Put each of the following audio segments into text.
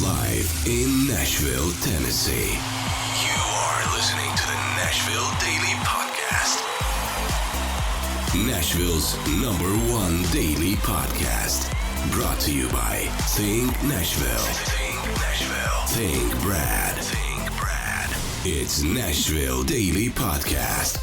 Live in Nashville, Tennessee. You are listening to the Nashville Daily Podcast. Nashville's #1 daily podcast. Brought to you by Think Nashville. Think Nashville. Think Brad. Think Brad. It's Nashville Daily Podcast.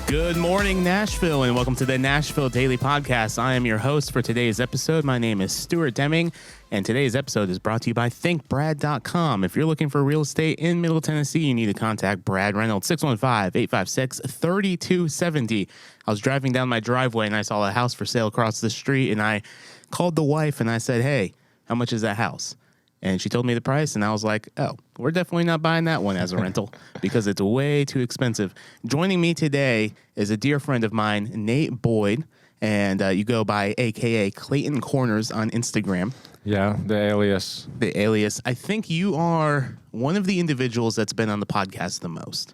Good morning, Nashville, and welcome to the Nashville Daily Podcast. I am your host for today's episode. My name is Stuart Deming, and today's episode is brought to you by thinkbrad.com. If you're looking for real estate in Middle Tennessee, you need to contact Brad Reynolds, 615-856-3270. I was driving down my driveway, and I saw a house for sale across the street, and I called the wife, and I said, hey, how much is that house? And she told me the price, and I was like, oh, we're definitely not buying that one as a rental because it's way too expensive. Joining me today is a dear friend of mine, Nate Boyd, and you go by a.k.a. Clayton Corners on Instagram. Yeah, the alias. The alias. I think you are one of the individuals that's been on the podcast the most.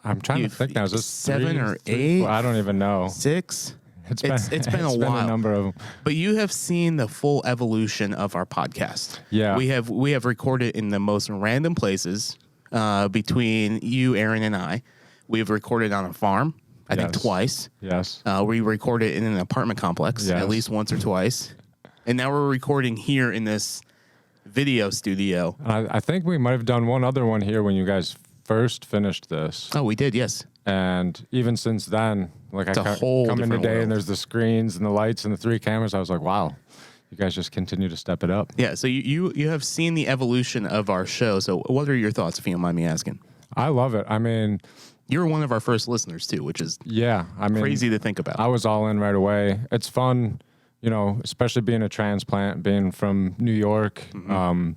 I'm trying to think now. Is this 7 or 8? Well, I don't even know. 6? It's been a while. while. A number of them. But you have seen the full evolution of our podcast. Yeah. We have recorded in the most random places between you, Aaron, and I. We've recorded on a farm, I think twice. Yes. We recorded in an apartment complex at least once or twice. And now we're recording here in this video studio. I think we might have done one other one here when you guys first finished this. Oh, we did, yes. And even since then, like it's I come in today world. and there's the screens and the lights and the 3 cameras. I was like, wow, you guys just continue to step it up. Yeah, so you have seen the evolution of our show. So what are your thoughts, if you don't mind me asking? I love it. I mean, you're one of our first listeners, too, which is crazy to think about. I was all in right away. It's fun, you know, especially being a transplant, being from New York. Mm-hmm.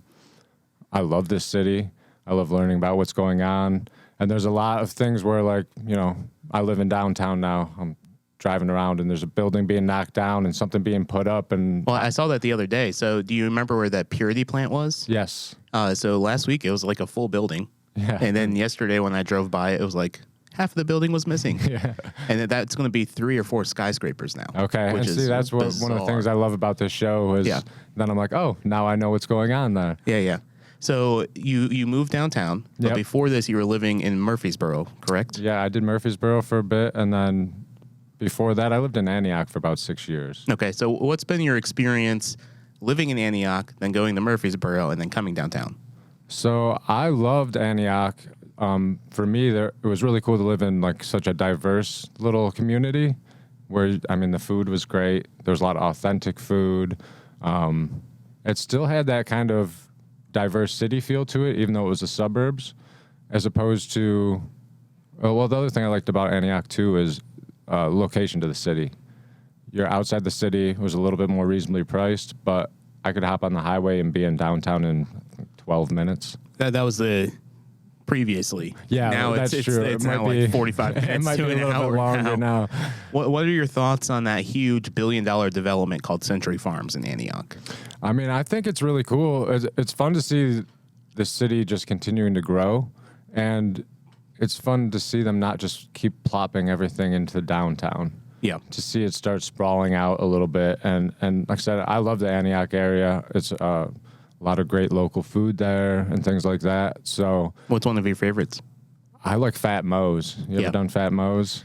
I love this city. I love learning about what's going on. And there's a lot of things where, like, you know, I live in downtown now. I'm driving around and there's a building being knocked down and something being put up. And well, I saw that the other day. So do you remember where that purity plant was? Yes. So last week it was like a full building. Yeah. And then yesterday when I drove by, it was like half of the building was missing. Yeah. And that's going to be 3 or 4 skyscrapers now. Okay. Which and see, that's one of the things I love about this show is then I'm like, oh, now I know what's going on there. Yeah, yeah. So you moved downtown, but before this you were living in Murfreesboro, correct? Yeah, I did Murfreesboro for a bit, and then before that I lived in Antioch for about 6 years. Okay, so what's been your experience living in Antioch, then going to Murfreesboro, and then coming downtown? So I loved Antioch. For me, it was really cool to live in like such a diverse little community where, I mean, the food was great. There was a lot of authentic food. It still had that kind of diverse city feel to it, even though it was the suburbs, as opposed to, well, the other thing I liked about Antioch too is location to the city. You're outside the city, it was a little bit more reasonably priced, but I could hop on the highway and be in downtown in 12 minutes. That was the previously. Yeah, now that's true. It's now like 45 minutes it might to be an a little hour bit longer now. What are your thoughts on that huge $1 billion development called Century Farms in Antioch? I mean, I think it's really cool. It's fun to see the city just continuing to grow, and it's fun to see them not just keep plopping everything into downtown. Yeah. To see it start sprawling out a little bit. And like I said, I love the Antioch area. It's a lot of great local food there and things like that. So, what's one of your favorites? I like Fat Mo's. You ever done Fat Mo's?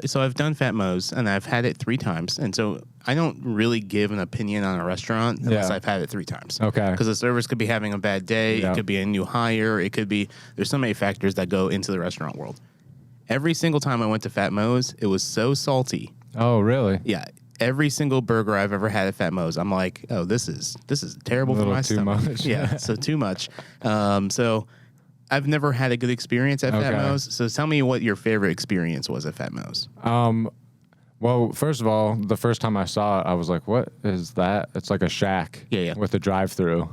So I've done Fat Mo's, and I've had it 3 times. And so I don't really give an opinion on a restaurant unless I've had it 3 times. Okay. Because the servers could be having a bad day. Yeah. It could be a new hire. It could be, there's so many factors that go into the restaurant world. Every single time I went to Fat Mo's, it was so salty. Oh, really? Yeah. Every single burger I've ever had at Fat Mo's, I'm like, oh, this is terrible for my stomach. Much. Yeah, so too much. So I've never had a good experience at Fat Mo's. So tell me what your favorite experience was at Fat Mo's. Well, first of all, the first time I saw it, I was like, what is that? It's like a shack with a drive-through.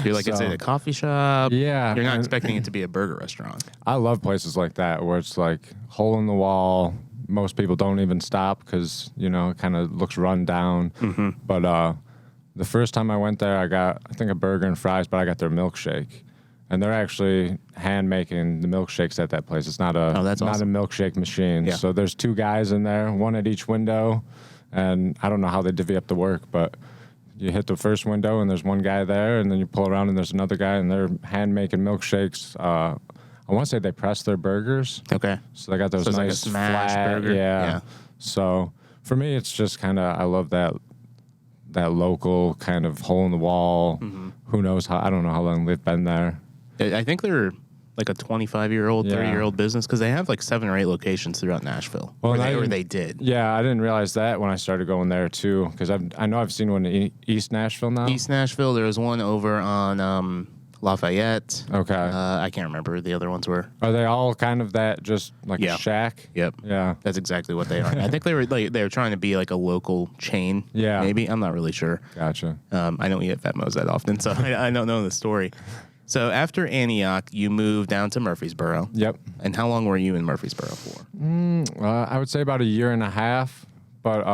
You're like, is it a coffee shop? Yeah. You're not expecting it to be a burger restaurant. I love places like that where it's like hole in the wall. Most people don't even stop because, you know, it kind of looks run down. Mm-hmm. But the first time I went there, I got, I think, a burger and fries, but I got their milkshake. And they're actually hand making the milkshakes at that place. It's not a awesome. a milkshake machine. Yeah. So there's 2 guys in there, one at each window, and I don't know how they divvy up the work, but you hit the first window and there's one guy there, and then you pull around and there's another guy, and they're hand making milkshakes. I want to say they press their burgers. Okay. So they got those So it's like a nice smash flat, burger? Yeah. So for me, it's just kind of, I love that local kind of hole in the wall. Mm-hmm. Who knows I don't know how long they've been there. I think they're like a 25-year-old, 30-year-old business because they have like 7 or 8 locations throughout Nashville. Well, or they did. Yeah, I didn't realize that when I started going there too, because I know I've seen one in East Nashville now. East Nashville, there was one over on Lafayette. Okay. I can't remember who the other ones were. Are they all kind of that, just like a shack? Yep. Yeah. That's exactly what they are. I think they were trying to be like a local chain. Yeah. Maybe. I'm not really sure. Gotcha. I don't eat at Fat Mo's that often, so I don't know the story. So after Antioch, you moved down to Murfreesboro. Yep. And how long were you in Murfreesboro for? I would say about a year and a half. But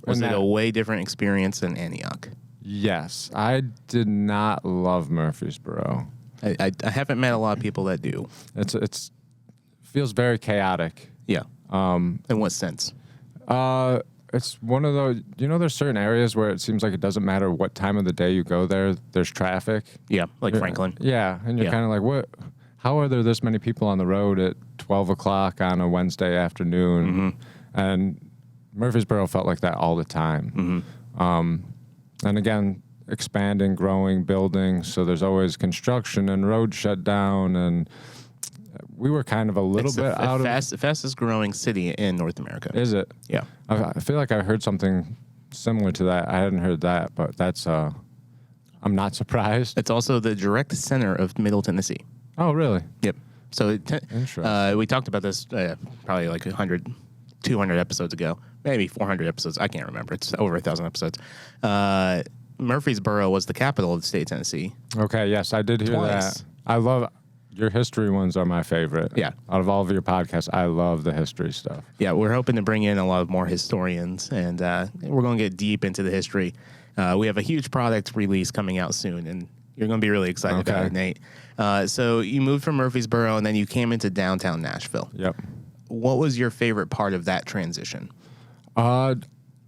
Was it a way different experience than Antioch? Yes. I did not love Murfreesboro. I haven't met a lot of people that do. It's feels very chaotic. Yeah. In what sense? It's one of those, there's certain areas where it seems like it doesn't matter what time of the day you go there, there's traffic. Yeah, like Franklin. Yeah, and you're kind of like, how are there this many people on the road at 12 o'clock on a Wednesday afternoon? Mm-hmm. And Murfreesboro felt like that all the time. Mm-hmm. And again, expanding, growing, building, so there's always construction and road shut down, and we were kind of a little bit out of... It's the fastest growing city in North America. Is it? Yeah. I feel like I heard something similar to that. I hadn't heard that, but that's... I'm not surprised. It's also the direct center of Middle Tennessee. Oh, really? Yep. So Interesting. we talked about this probably like 100, 200 episodes ago. Maybe 400 episodes. I can't remember. It's over 1,000 episodes. Murfreesboro was the capital of the state of Tennessee. Okay, yes, I did hear Twice. that. I love... Your history ones are my favorite. Yeah. Out of all of your podcasts, I love the history stuff. Yeah, we're hoping to bring in a lot more historians, and we're going to get deep into the history. We have a huge product release coming out soon, and you're going to be really excited about it, Nate. So you moved from Murfreesboro, and then you came into downtown Nashville. Yep. What was your favorite part of that transition? I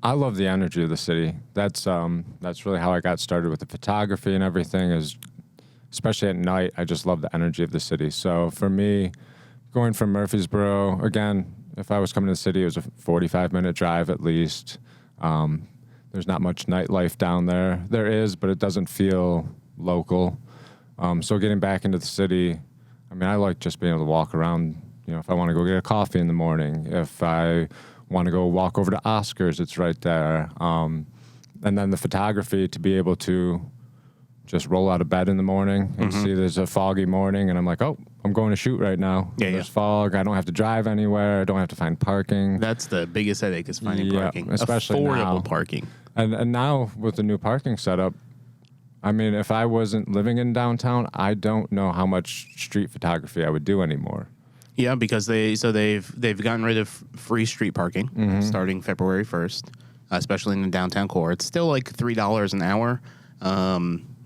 love the energy of the city. That's really how I got started with the photography and everything. Is especially at night, I just love the energy of the city. So for me, going from Murfreesboro, again, if I was coming to the city, it was a 45-minute drive at least. There's not much nightlife down there. There is, but it doesn't feel local. So getting back into the city, I like just being able to walk around. If I want to go get a coffee in the morning, if I want to go walk over to Oscar's, it's right there. And then the photography, to be able to just roll out of bed in the morning and see there's a foggy morning, and I'm like, oh, I'm going to shoot right now. Yeah, there's fog. I don't have to drive anywhere. I don't have to find parking. That's the biggest headache is finding parking. Especially affordable now. Parking. And now with the new parking setup, if I wasn't living in downtown, I don't know how much street photography I would do anymore. Yeah, because they've gotten rid of free street parking starting February 1st, especially in the downtown core. It's still like $3 an hour.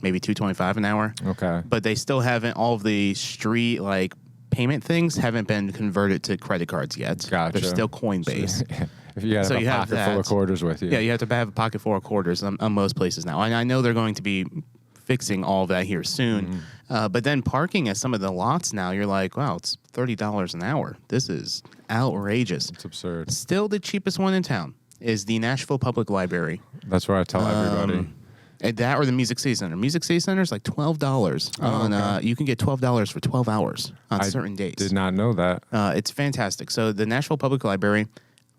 Maybe $2.25 an hour. Okay. But they still haven't, all of the street like payment things haven't been converted to credit cards yet. Gotcha. They're still coin based. If you have a pocket full of quarters with you. Yeah, you have to have a pocket full of quarters on most places now. And I know they're going to be fixing all of that here soon. But then parking at some of the lots now, you're like, wow, it's $30 an hour. This is outrageous. It's absurd. Still the cheapest one in town is the Nashville Public Library. That's where I tell everybody. That or the Music City Center. Music City Center is like $12 on. You can get $12 for 12 hours on certain days. Did not know that. It's fantastic. So the Nashville Public Library,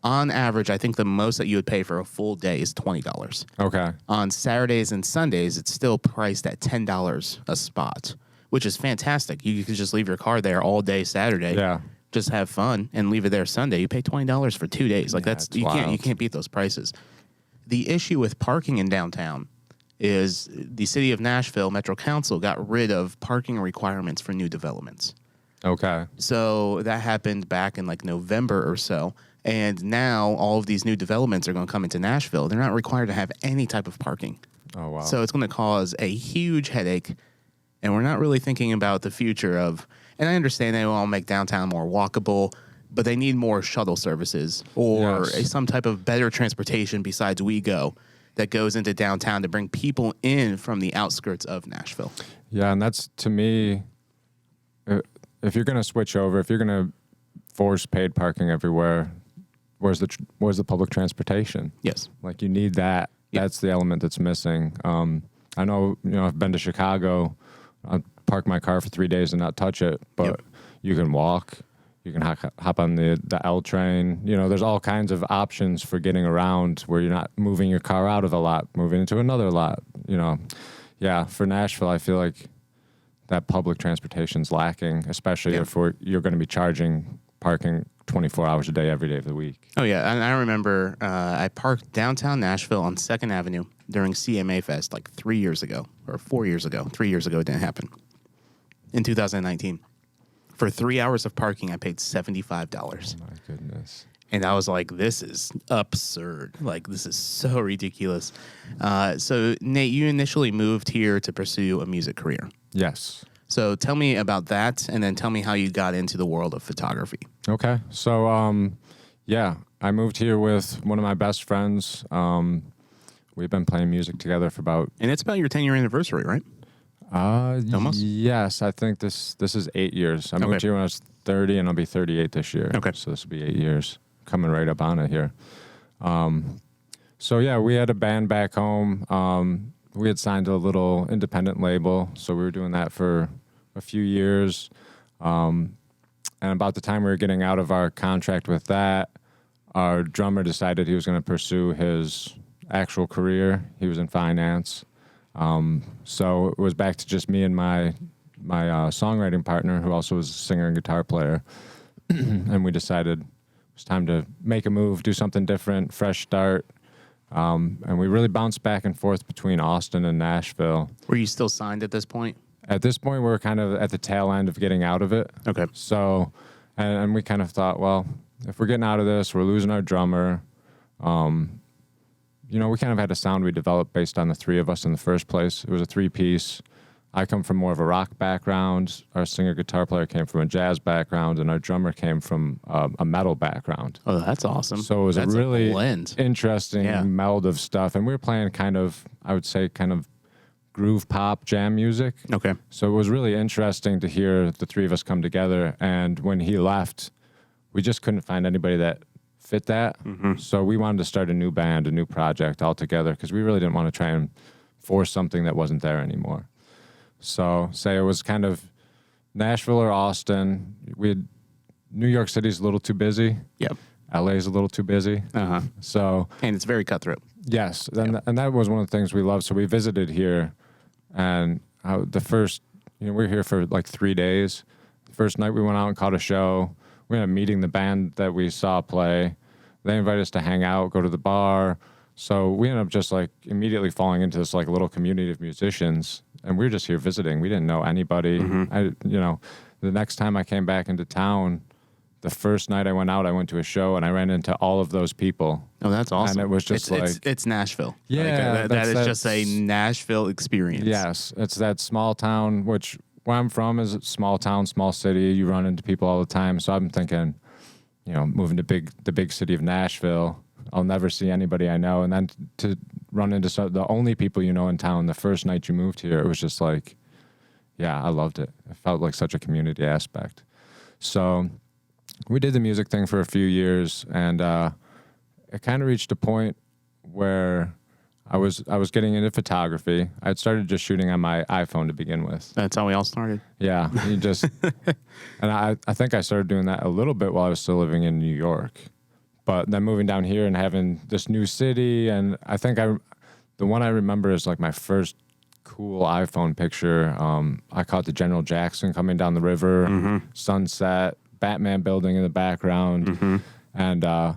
on average, I think the most that you would pay for a full day is $20. Okay. On Saturdays and Sundays, it's still priced at $10 a spot, which is fantastic. You could just leave your car there all day Saturday. Yeah. Just have fun and leave it there Sunday. You pay $20 for 2 days. Like you can't beat those prices. The issue with parking in downtown is the city of Nashville Metro Council got rid of parking requirements for new developments. Okay. So that happened back in like November or so. And now all of these new developments are going to come into Nashville. They're not required to have any type of parking. Oh, wow. So it's going to cause a huge headache. And we're not really thinking about the future of, and I understand they want to make downtown more walkable, but they need more shuttle services or some type of better transportation besides WeGo that goes into downtown to bring people in from the outskirts of Nashville. Yeah, and that's, to me, if you're going to switch over, if you're going to force paid parking everywhere, where's the public transportation? Yes. Like, you need that. Yep. That's the element that's missing. I know, I've been to Chicago. I park my car for 3 days and not touch it, but Yep. you can walk. You can hop on the L train. There's all kinds of options for getting around where you're not moving your car out of a lot, moving into another lot. Yeah, for Nashville, I feel like that public transportation's lacking, especially if you're going to be charging parking 24 hours a day, every day of the week. Oh, yeah. And I remember I parked downtown Nashville on 2nd Avenue during CMA Fest like 3 years ago, or 4 years ago. 3 years ago, it didn't happen. In 2019. For 3 hours of parking, I paid $75. Oh, my goodness. And I was like, this is absurd. Like, this is so ridiculous. So, Nate, you initially moved here to pursue a music career. Yes. So tell me about that, and then tell me how you got into the world of photography. Okay. So, I moved here with one of my best friends. We've been playing music together for about... And it's about your 10-year anniversary, right? Almost? Yes, I think this is 8 years. I moved here when I was 30, and I'll be 38 this year. Okay. So this will be 8 years. Coming right up on it here. We had a band back home. We had signed a little independent label, so we were doing that for a few years. And about the time we were getting out of our contract with that, our drummer decided he was going to pursue his actual career. He was in finance. So it was back to just me and my songwriting partner, who also was a singer and guitar player. And we decided it was time to make a move, do something different, fresh start. And we really bounced back and forth between Austin and Nashville. Were you still signed at this point? At this point, we're kind of at the tail end of getting out of it. Okay. So, and we kind of thought, well, if we're getting out of this, we're losing our drummer. We kind of had a sound we developed based on the three of us in the first place. It was a 3-piece. I come from more of a rock background. Our singer-guitar player came from a jazz background, and our drummer came from a metal background. Oh, that's awesome. So it was that's a really blend. interesting meld of stuff. And we were playing kind of groove pop jam music. Okay. So it was really interesting to hear the three of us come together. And when he left, we just couldn't find anybody that fit that. Mm-hmm. So we wanted to start a new band, a new project all together, because we really didn't want to try and force something that wasn't there anymore. So say it was kind of Nashville or Austin. New York City's a little too busy. Yep. LA's a little too busy. Uh-huh. So, and it's very cutthroat. Yes. And that was one of the things we loved. So we visited here, and the first, we were here for like 3 days. The first night we went out and caught a show. We ended up meeting the band that we saw play. They invited us to hang out, go to the bar. So we ended up just like immediately falling into this like little community of musicians, and we were just here visiting. We didn't know anybody. Mm-hmm. The next time I came back into town, the first night I went out, I went to a show and I ran into all of those people. Oh, that's awesome. And it was just it's Nashville. Yeah. That is just a Nashville experience. Yes. It's that small town, which where I'm from is a small town, small city. You run into people all the time. So I'm thinking, moving to the big city of Nashville, I'll never see anybody I know. And then to run into the only people you know in town the first night you moved here, it was just like, yeah, I loved it. It felt like such a community aspect. So we did the music thing for a few years, and it kind of reached a point where I was getting into photography. I'd started just shooting on my iPhone to begin with. That's how we all started. Yeah, and I think I started doing that a little bit while I was still living in New York. But then moving down here and having this new city, and I think the one I remember is like my first cool iPhone picture. I caught the General Jackson coming down the river, mm-hmm. sunset, Batman building in the background, mm-hmm. and I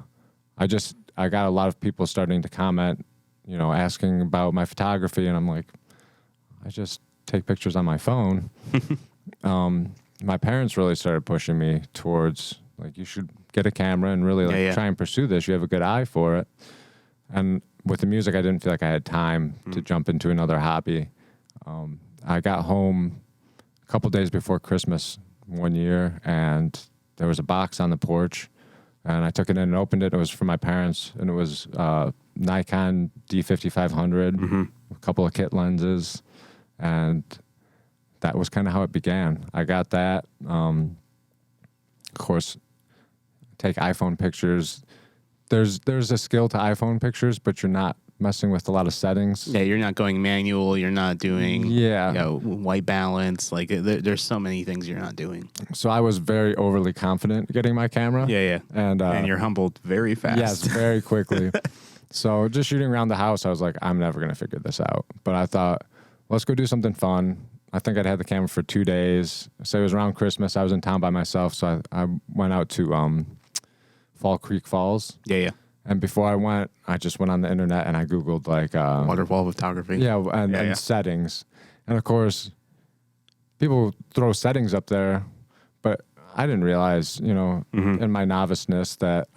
got a lot of people starting to comment, asking about my photography, and I'm like, I just take pictures on my phone. My parents really started pushing me towards like, you should get a camera and really try and pursue this. You have a good eye for it. And with the music, I didn't feel like I had time to jump into another hobby. I got home a couple days before Christmas one year, and there was a box on the porch, and I took it in and opened it. It was from my parents, and it was Nikon D5500, a couple of kit lenses, and that was kind of how it began. I got that. Of course, take iPhone pictures. There's a skill to iPhone pictures, but you're not messing with a lot of settings. Yeah, you're not going manual. You're not doing white balance. Like there's so many things you're not doing. So I was very overly confident getting my camera. Yeah. And you're humbled very fast. Yes, very quickly. So just shooting around the house, I was like, I'm never going to figure this out. But I thought, let's go do something fun. I think I'd had the camera for 2 days. So it was around Christmas. I was in town by myself. So I went out to Fall Creek Falls. Yeah. And before I went, I just went on the internet and I Googled like... waterfall photography. Yeah, and settings. And of course, people throw settings up there, but I didn't realize, in my noviceness that,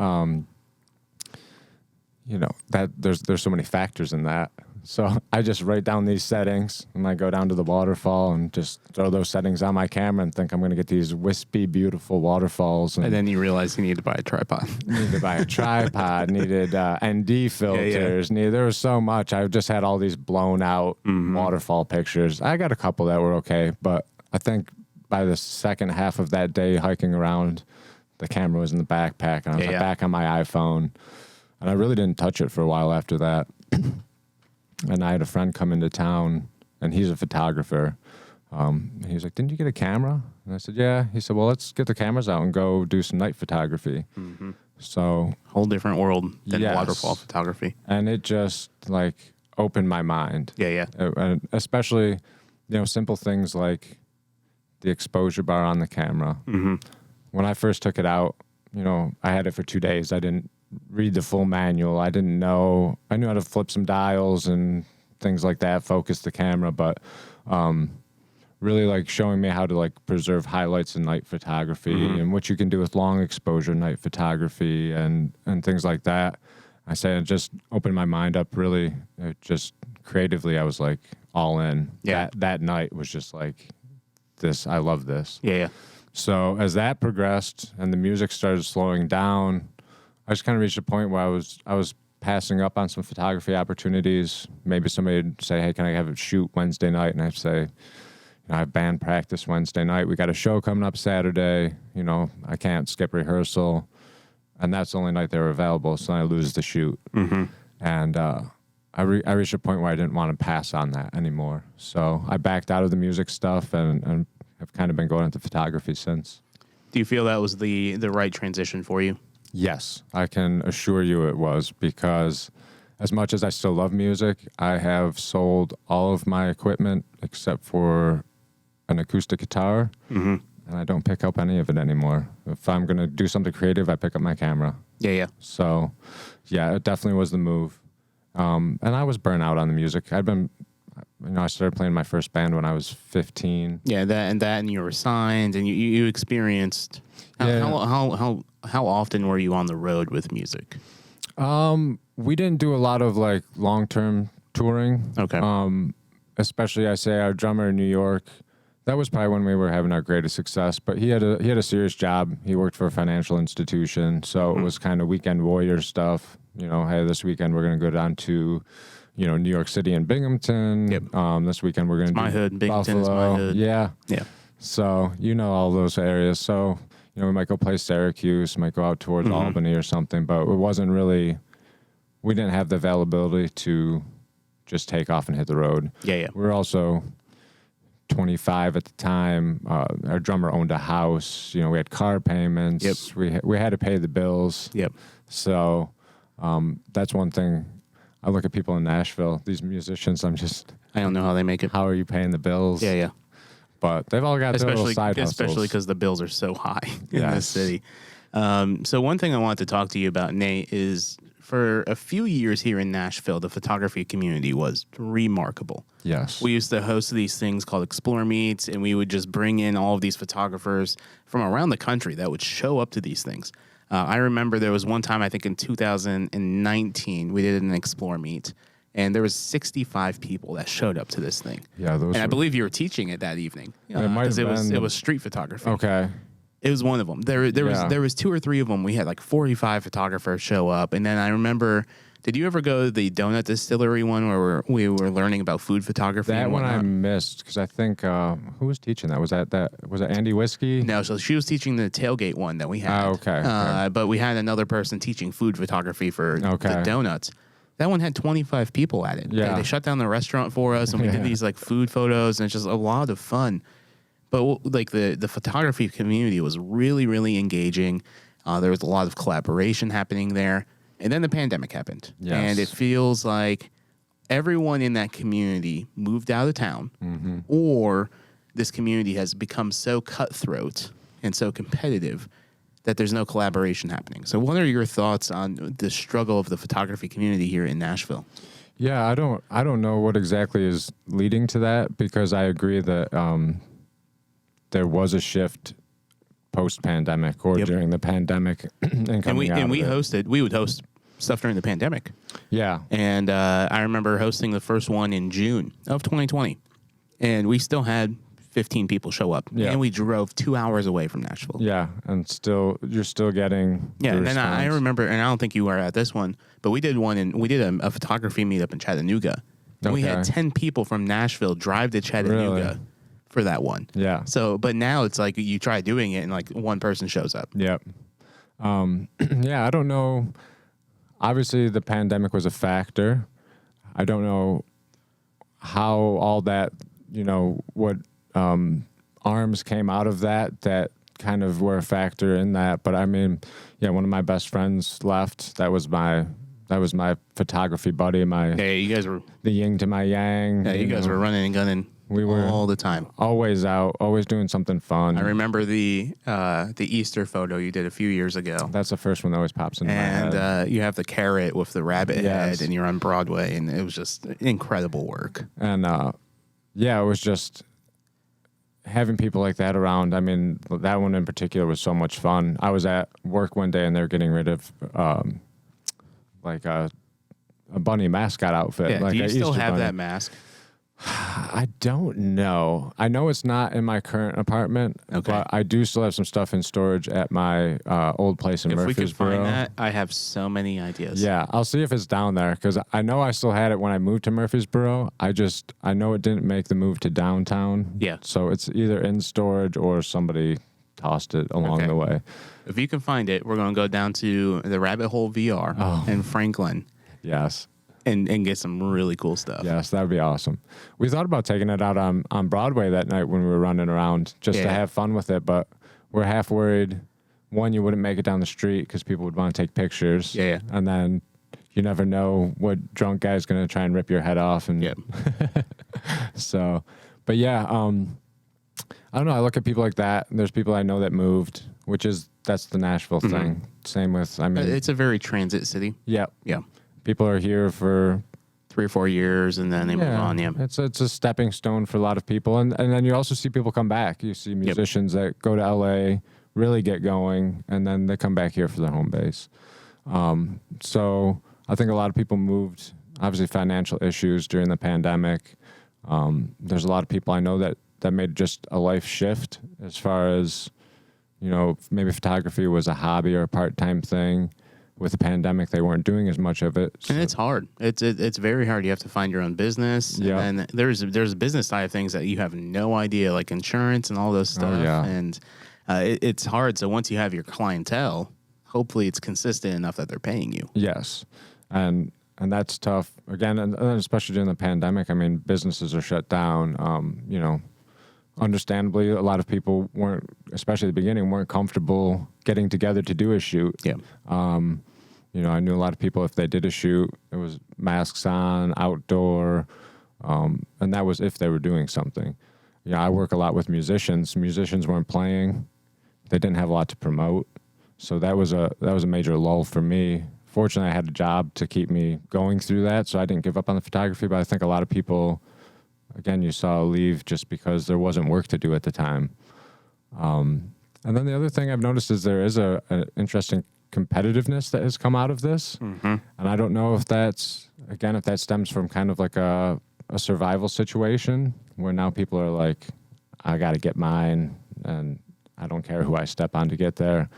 that there's so many factors in that. So I just write down these settings and I go down to the waterfall and just throw those settings on my camera and think I'm going to get these wispy, beautiful waterfalls. And then you realize you need to buy a tripod. Needed to buy a tripod, needed ND filters. There was so much. I just had all these blown out waterfall pictures. I got a couple that were okay, but I think by the second half of that day hiking around, the camera was in the backpack and I was back on my iPhone. And I really didn't touch it for a while after that. And I had a friend come into town, and he's a photographer. And he was like, "Didn't you get a camera?" And I said, "Yeah." He said, "Well, let's get the cameras out and go do some night photography." So whole different world than waterfall photography. And it just like opened my mind. Yeah. And especially, simple things like the exposure bar on the camera. When I first took it out, I had it for 2 days. I didn't read the full manual. I knew how to flip some dials and things like that, focus the camera, but really like showing me how to like preserve highlights in night photography and what you can do with long exposure night photography and things like that. I say it just opened my mind up really. It just creatively, I was like all in. Yeah. That night was just like this. I love this. Yeah. So as that progressed and the music started slowing down, I just kind of reached a point where I was passing up on some photography opportunities. Maybe somebody would say, "Hey, can I have a shoot Wednesday night?" And I'd say, I have band practice Wednesday night. We got a show coming up Saturday. I can't skip rehearsal. And that's the only night they were available. So then I lose the shoot. And I reached a point where I didn't want to pass on that anymore. So I backed out of the music stuff and have kind of been going into photography since. Do you feel that was the right transition for you? Yes, I can assure you it was, because as much as I still love music, I have sold all of my equipment except for an acoustic guitar, and I don't pick up any of it anymore. If I'm going to do something creative, I pick up my camera. Yeah. So, yeah, it definitely was the move. And I was burnt out on the music. I started playing my first band when I was 15. Yeah, and you were signed, and you experienced. How often were you on the road with music? We didn't do a lot of like long-term touring. Okay. Especially, I say our drummer in New York. That was probably when we were having our greatest success. But he had a serious job. He worked for a financial institution, so it was kind of weekend warrior stuff. Hey, this weekend we're gonna go down to, New York City and Binghamton. Yep. This weekend we're gonna do my hood. Binghamton's Buffalo. my hood. Yeah. Yeah. So all those areas. So we might go play Syracuse, might go out towards Albany or something. But it wasn't really. We didn't have the availability to just take off and hit the road. Yeah. We were also 25 at the time. Our drummer owned a house. We had car payments. Yep. We had to pay the bills. Yep. So that's one thing. I look at people in Nashville, these musicians, I don't know how they make it. How are you paying the bills? Yeah. But they've all got their little side hustles. Especially because the bills are so high in this city. So one thing I wanted to talk to you about, Nate, is for a few years here in Nashville, the photography community was remarkable. Yes. We used to host these things called Explore Meets, and we would just bring in all of these photographers from around the country that would show up to these things. I remember there was one time, I think in 2019, we did an Explore Meet, and there was 65 people that showed up to this thing. Yeah, I believe you were teaching it that evening. It might have been. It was street photography. Okay. It was one of them. There was 2 or 3 of them. We had like 45 photographers show up, and then I remember. Did you ever go to the Donut Distillery one where we were learning about food photography? That one I missed because I think who was teaching that? Was it Andy Whiskey? No, so she was teaching the tailgate one that we had. Oh, okay. But we had another person teaching food photography for the donuts. That one had 25 people at it. Yeah. They shut down the restaurant for us, and we did these like food photos, and it's just a lot of fun. But like the photography community was really, really engaging. There was a lot of collaboration happening there. And then the pandemic happened. Yes. And it feels like everyone in that community moved out of town, or this community has become so cutthroat and so competitive that there's no collaboration happening. So what are your thoughts on the struggle of the photography community here in Nashville? Yeah, I don't know what exactly is leading to that, because I agree that there was a shift post-pandemic or during the pandemic and we would host stuff during the pandemic. Yeah. And I remember hosting the first one in June of 2020, and we still had 15 people show up. Yeah. And we drove 2 hours away from Nashville. Yeah, and you're still getting and then I remember, and I don't think you were at this one, but we did a photography meetup in Chattanooga. And we had 10 people from Nashville drive to Chattanooga for that one. Yeah. So, but now it's like you try doing it and like one person shows up. Yep. Yeah, I don't know. Obviously, the pandemic was a factor. I don't know how all that, what arms came out of that kind of were a factor in that. But I mean, yeah, one of my best friends left. That was my photography buddy. You guys were the yin to my yang. Yeah, you guys were running and gunning. We were all the time, always out, always doing something fun. I remember the Easter photo you did a few years ago. That's the first one that always pops into my head. And you have the carrot with the rabbit head, and you're on Broadway, and it was just incredible work. And it was just having people like that around. I mean, that one in particular was so much fun. I was at work one day, and they're getting rid of a bunny mascot outfit. Yeah, like do you still Easter have bunny. that mask? I don't know. I know it's not in my current apartment, but I do still have some stuff in storage at my old place in Murfreesboro. If we could find that, I have so many ideas. Yeah, I'll see if it's down there, because I know I still had it when I moved to Murfreesboro. I know it didn't make the move to downtown. Yeah. So it's either in storage or somebody tossed it along the way. If you can find it, we're going to go down to the Rabbit Hole VR in Franklin. Yes. And get some really cool stuff. Yes, that would be awesome. We thought about taking it out on Broadway that night when we were running around just to have fun with it, but we're half worried, one, you wouldn't make it down the street because people would want to take pictures. Yeah. And then you never know what drunk guy's going to try and rip your head off. And so, but yeah, I don't know. I look at people like that, and there's people I know that moved, that's the Nashville thing. Same with, it's a very transit city. Yeah. Yeah. People are here for 3 or 4 years, and then they move on. Yeah, it's a stepping stone for a lot of people, and then you also see people come back. You see musicians that go to LA, really get going, and then they come back here for their home base. So I think a lot of people moved. Obviously, financial issues during the pandemic. There's a lot of people I know that made just a life shift as far as, maybe photography was a hobby or a part-time thing. With the pandemic, they weren't doing as much of it. So. And it's hard. It's very hard. You have to find your own business. Yeah. And there's a business side of things that you have no idea, like insurance and all those stuff. Oh, yeah. And it's hard. So once you have your clientele, hopefully it's consistent enough that they're paying you. Yes. And that's tough. Again, and especially during the pandemic, I mean, businesses are shut down. Understandably, a lot of people weren't, especially at the beginning, weren't comfortable getting together to do a shoot. Yeah. I knew a lot of people, if they did a shoot, it was masks on, outdoor, and that was if they were doing something. I work a lot with musicians. Musicians weren't playing. They didn't have a lot to promote. So that was a major lull for me. Fortunately, I had a job to keep me going through that, so I didn't give up on the photography, but I think a lot of people, again, you saw leave just because there wasn't work to do at the time. And then the other thing I've noticed is there is an interesting competitiveness that has come out of this. Mm-hmm. And I don't know if that stems from kind of like a survival situation where now people are like, I got to get mine. And I don't care who I step on to get there.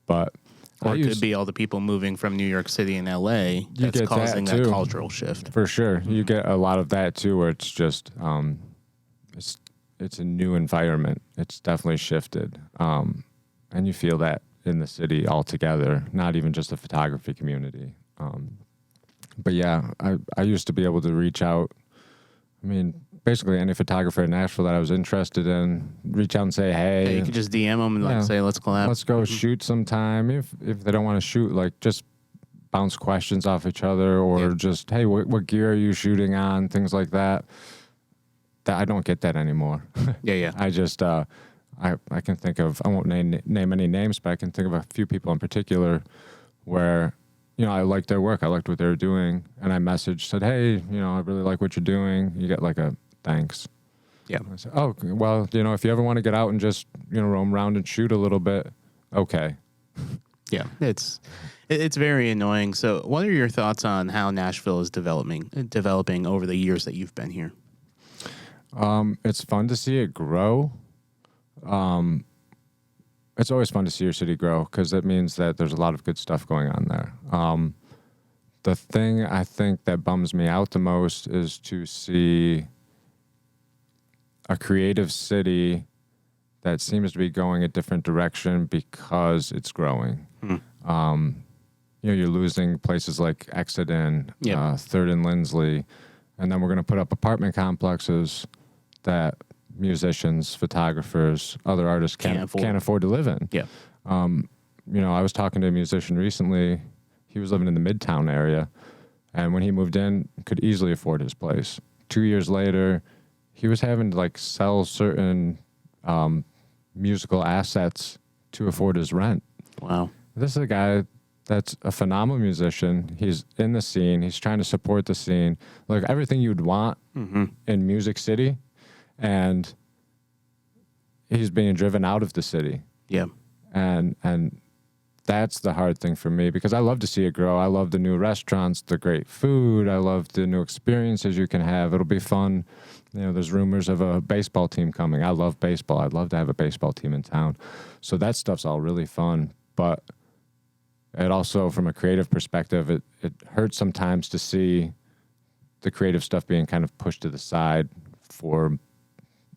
But or it could be all the people moving from New York City and LA that's causing that cultural shift. For sure. You get a lot of that too, where it's just it's a new environment. It's definitely shifted. And you feel that in the city altogether, not even just the photography community. But yeah, I used to be able to reach out. I mean, basically any photographer in Nashville that I was interested in, reach out and say, hey. Yeah, you could just DM them and like say, let's collab. Let's go shoot sometime. If they don't want to shoot, like just bounce questions off each other, or just, hey, what gear are you shooting on? Things like that. I don't get that anymore. Yeah. I just, I can think of, I won't name any names, but I can think of a few people in particular where, I liked their work. I liked what they were doing. And I messaged, said, hey, I really like what you're doing. You get like a thanks. Yeah. I said, oh, well, if you ever want to get out and just, roam around and shoot a little bit, okay. Yeah, it's very annoying. So what are your thoughts on how Nashville is developing over the years that you've been here? It's fun to see it grow. It's always fun to see your city grow because it means that there's a lot of good stuff going on there. The thing I think that bums me out the most is to see a creative city that seems to be going a different direction because it's growing. You're losing places like Exeter, Third and Lindsley, and then we're going to put up apartment complexes that musicians, photographers, other artists can't afford to live in. Yeah. I was talking to a musician recently. He was living in the Midtown area, and when he moved in, could easily afford his place. 2 years later, he was having to sell certain musical assets to afford his rent. Wow. This is a guy that's a phenomenal musician. He's in the scene. He's trying to support the scene. Like everything you'd want in Music City. And he's being driven out of the city. Yeah. And that's the hard thing for me because I love to see it grow. I love the new restaurants, the great food. I love the new experiences you can have. It'll be fun. There's rumors of a baseball team coming. I love baseball. I'd love to have a baseball team in town. So that stuff's all really fun. But it also, from a creative perspective, it hurts sometimes to see the creative stuff being kind of pushed to the side for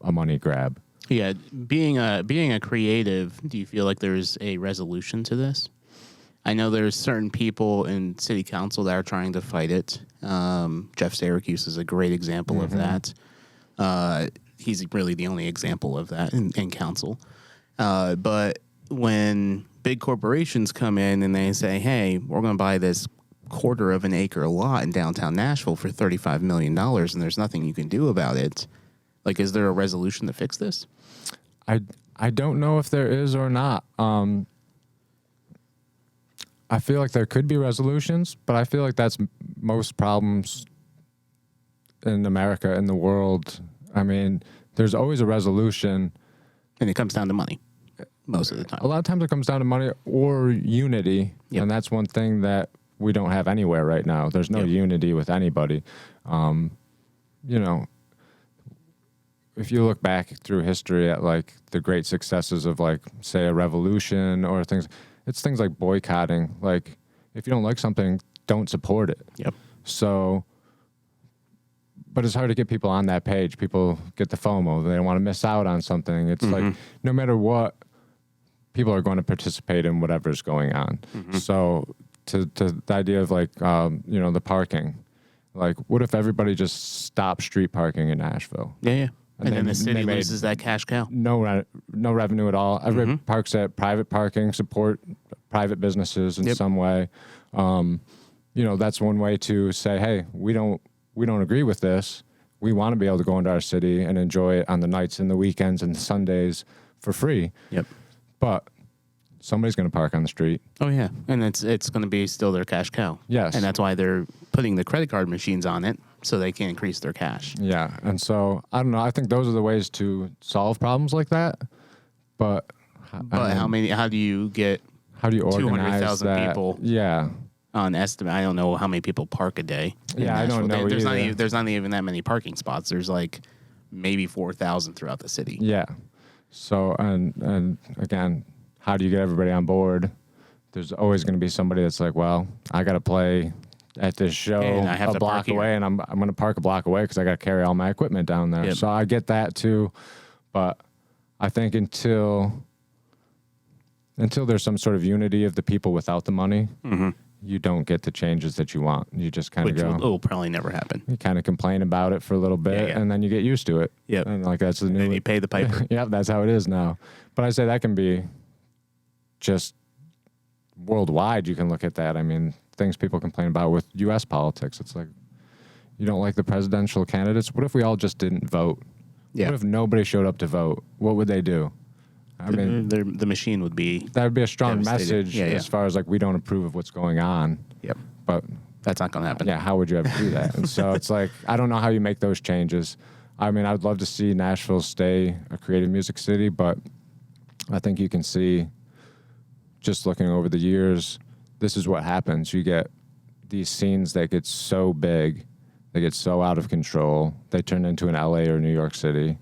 a money grab. Yeah, being a creative, do you feel like there's a resolution to this? I know there's certain people in city council that are trying to fight it. Jeff Syracuse is a great example of that. He's really the only example of that in council. But when big corporations come in and they say, hey, we're going to buy this quarter of an acre lot in downtown Nashville for $35 million and there's nothing you can do about it, is there a resolution to fix this? I don't know if there is or not. I feel like there could be resolutions, but I feel like that's most problems in America, in the world. I mean, there's always a resolution. And it comes down to money most of the time. A lot of times it comes down to money or unity, and that's one thing that we don't have anywhere right now. There's no unity with anybody. If you look back through history at the great successes of say a revolution or things, it's things like boycotting. If you don't like something, don't support it. Yep. So, but it's hard to get people on that page. People get the FOMO. They don't want to miss out on something. It's no matter what, people are going to participate in whatever's going on. So to the idea of the parking, what if everybody just stopped street parking in Nashville? Yeah. And then the city loses that cash cow. No revenue at all. Everybody parks at private parking, support private businesses in some way. That's one way to say, hey, we don't agree with this. We want to be able to go into our city and enjoy it on the nights and the weekends and the Sundays for free. Yep. But somebody's going to park on the street. Oh, yeah. And it's going to be still their cash cow. Yes. And that's why they're putting the credit card machines on it so they can increase their cash. Yeah. And so, I don't know. I think those are the ways to solve problems like that. But how do you organize 200,000 that? people? Yeah. On estimate, I don't know how many people park a day. Yeah, I don't know there's not even that many parking spots. There's maybe 4,000 throughout the city. Yeah. So, and again, how do you get everybody on board? There's always going to be somebody that's like, well, I got to play at this show a block away, and I'm going to park a block away because I got to carry all my equipment down there. Yep. So I get that too, but I think until there's some sort of unity of the people without the money, you don't get the changes that you want. You just kind of go. Which will probably never happen. You kind of complain about it for a little bit, and then you get used to it. Yep. And like that's the new. And you pay the piper. Yep, that's how it is now. But I say that can be just worldwide. You can look at that. I mean, things people complain about with U.S. politics. It's like, you don't like the presidential candidates? What if we all just didn't vote? Yeah. What if nobody showed up to vote? What would they do? I mean, the machine would be. That would be a strong message as far as like we don't approve of what's going on. Yep. But that's not going to happen. Yeah. How would you ever do that? And so it's like, I don't know how you make those changes. I mean, I'd love to see Nashville stay a creative music city, but I think you can see just looking over the years, this is what happens. You get these scenes that get so big, they get so out of control, they turn into an LA or New York City.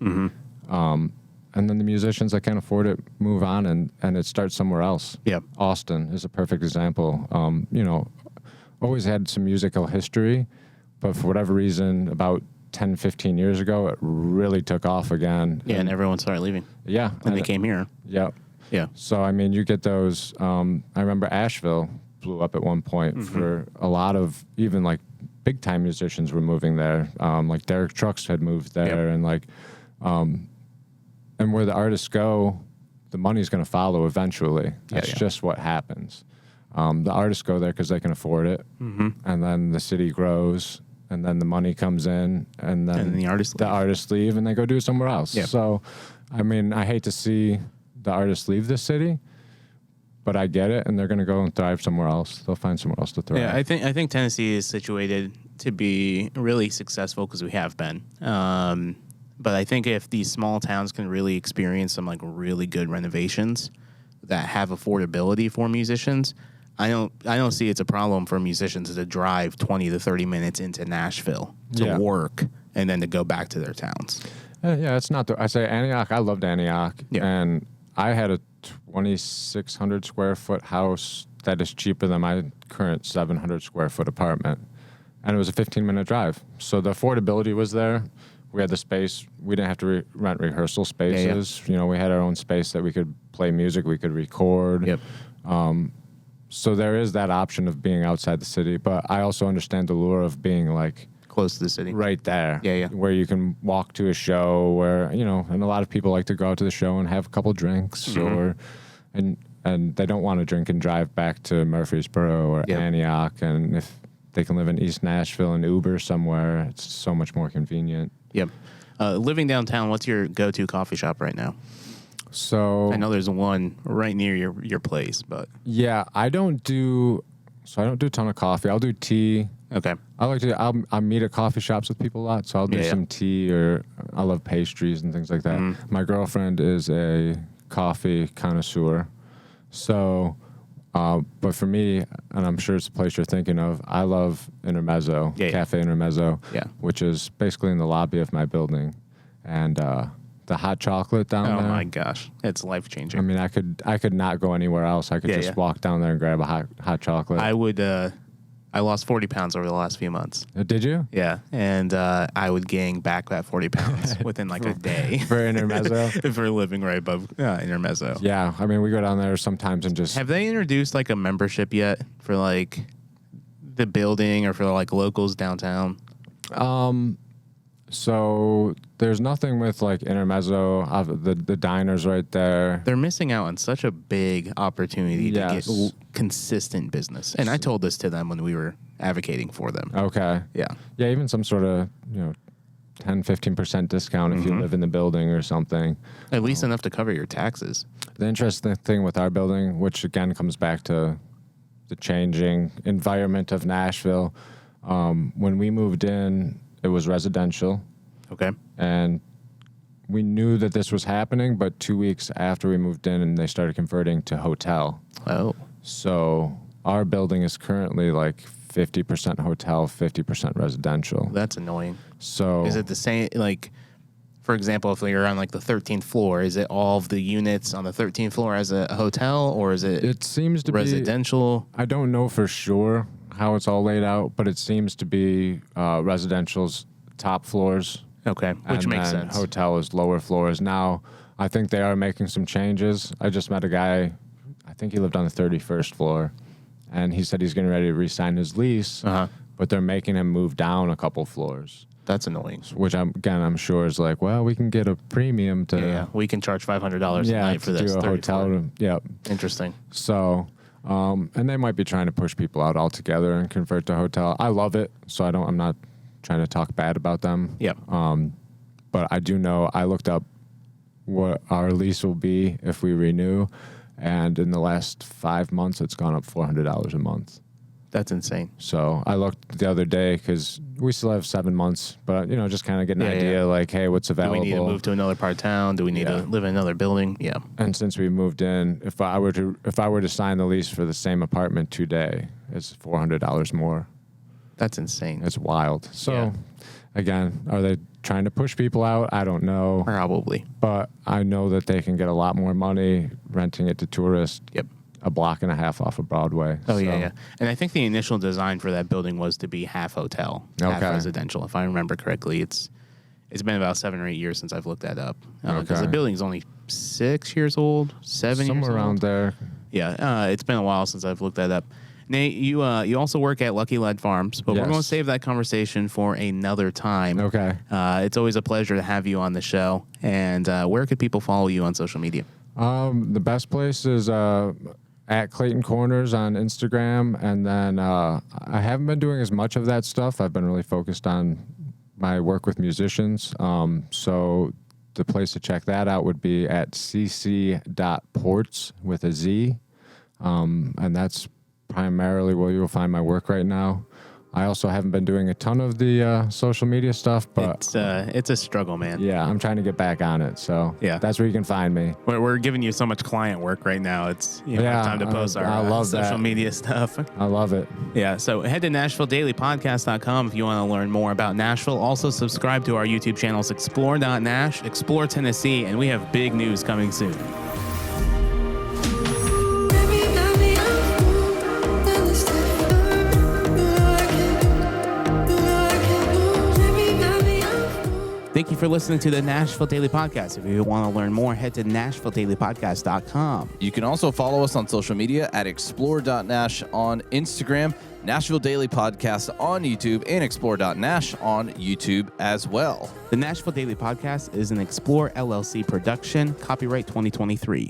And then the musicians that can't afford it move on and it starts somewhere else. Yeah. Austin is a perfect example. You know, always had some musical history, but for whatever reason, about 10, 15 years ago, it really took off again. Yeah, and everyone started leaving. Yeah. And they came here. Yeah. Yeah. So, I mean, you get those. I remember Asheville blew up at one point for a lot of even like big time musicians were moving there. Like Derek Trucks had moved there and like, and where the artists go, the money's going to follow eventually. That's just what happens. The artists go there because they can afford it, and then the city grows, and then the money comes in, and then the artists leave, and they go do it somewhere else. Yep. So, I mean, I hate to see the artists leave the city, but I get it, and they're going to go and thrive somewhere else. They'll find somewhere else to thrive. Yeah, I think Tennessee is situated to be really successful because we have been. But I think if these small towns can really experience some like really good renovations that have affordability for musicians, I don't see it's a problem for musicians to drive 20 to 30 minutes into Nashville to work and then to go back to their towns. Yeah, it's not. I say Antioch. I loved Antioch, and I had a 2,600 square foot house that is cheaper than my current 700 square foot apartment, and it was a 15-minute drive. So the affordability was there. We had the space. We didn't have to rent rehearsal spaces. You know, we had our own space that we could play music. We could record. Yep. So there is that option of being outside the city, but I also understand the lure of being like close to the city, right there. Yeah. Where you can walk to a show, where and a lot of people like to go out to the show and have a couple drinks, and they don't want to drink and drive back to Murfreesboro or Antioch, and if they can live in East Nashville and Uber somewhere, it's so much more convenient. Yep. Living downtown, what's your go-to coffee shop right now? So I know there's one right near your place, but yeah, I don't do a ton of coffee. I'll do tea. Okay. I meet at coffee shops with people a lot, so I'll do some tea, or I love pastries and things like that. My girlfriend is a coffee connoisseur, so but for me, and I'm sure it's the place you're thinking of, I love Intermezzo, Cafe Intermezzo, which is basically in the lobby of my building, and the hot chocolate down there. Oh my gosh, it's life changing. I mean, I could not go anywhere else. I could just walk down there and grab a hot chocolate. I would. I lost 40 pounds over the last few months. Did you? Yeah, and I would gain back that 40 pounds within like a day. For Intermezzo? For living right above Intermezzo. Yeah, I mean, we go down there sometimes and just... Have they introduced like a membership yet for like the building or for like locals downtown? So there's nothing with like Intermezzo, the diners right there. They're missing out on such a big opportunity to get consistent business. And I told this to them when we were advocating for them. Okay. Yeah. Yeah, even some sort of, 10, 15% discount if you live in the building or something. At least enough to cover your taxes. The interesting thing with our building, which again comes back to the changing environment of Nashville, when we moved in, it was residential. Okay. And we knew that this was happening, but 2 weeks after we moved in, and they started converting to hotel. Oh. So our building is currently like 50% hotel, 50% residential. That's annoying. So is it the same, like, for example, if you're on like the 13th floor, is it all of the units on the 13th floor as a hotel, or is it? It seems to residential. I don't know for sure how it's all laid out, but it seems to be residential's top floors. Okay, which and makes then sense. Hotel is lower floors. Now, I think they are making some changes. I just met a guy, I think he lived on the 31st floor, and he said he's getting ready to re-sign his lease, but they're making him move down a couple floors. That's annoying. Which I'm sure is like, well, we can get a premium to. Yeah, we can charge $500 a night for this. Do a hotel room. Yep. Interesting. So, and they might be trying to push people out altogether and convert to hotel. I love it, so I'm not trying to talk bad about them. Yep. But I do know I looked up what our lease will be if we renew, and in the last 5 months, it's gone up $400 a month. That's insane. So I looked the other day because we still have 7 months, but just kind of get an idea like, hey, what's available? Do we need to move to another part of town? Do we need to live in another building? Yeah. And since we moved in, if I were to sign the lease for the same apartment today, it's $400 more. That's insane. It's wild. So again, are they trying to push people out? I don't know. Probably. But I know that they can get a lot more money renting it to tourists. Yep. A block and a half off of Broadway. Oh, yeah. And I think the initial design for that building was to be half hotel, half residential. If I remember correctly, it's been about 7 or 8 years since I've looked that up. Because the building's only 6 years old, 7 years old. Somewhere around there. Yeah, it's been a while since I've looked that up. Nate, you also work at Lucky Lead Farms, but we're going to save that conversation for another time. Okay. It's always a pleasure to have you on the show. And where could people follow you on social media? The best place is at Clayton Corners on Instagram, and then I haven't been doing as much of that stuff. I've been really focused on my work with musicians. So the place to check that out would be at cc.ports with a Z, and that's primarily where you'll find my work right now. I also haven't been doing a ton of the social media stuff, but it's a struggle, man. Yeah, I'm trying to get back on it. So that's where you can find me. We're giving you so much client work right now. It's time to post our social media stuff. I love it. Yeah, so head to NashvilleDailyPodcast.com if you want to learn more about Nashville. Also subscribe to our YouTube channels, Explore.Nash, Explore Tennessee, and we have big news coming soon. Thank you for listening to the Nashville Daily Podcast. If you want to learn more, head to NashvilleDailyPodcast.com. You can also follow us on social media at Explore.Nash on Instagram, Nashville Daily Podcast on YouTube, and Explore.Nash on YouTube as well. The Nashville Daily Podcast is an Explore LLC production, copyright 2023.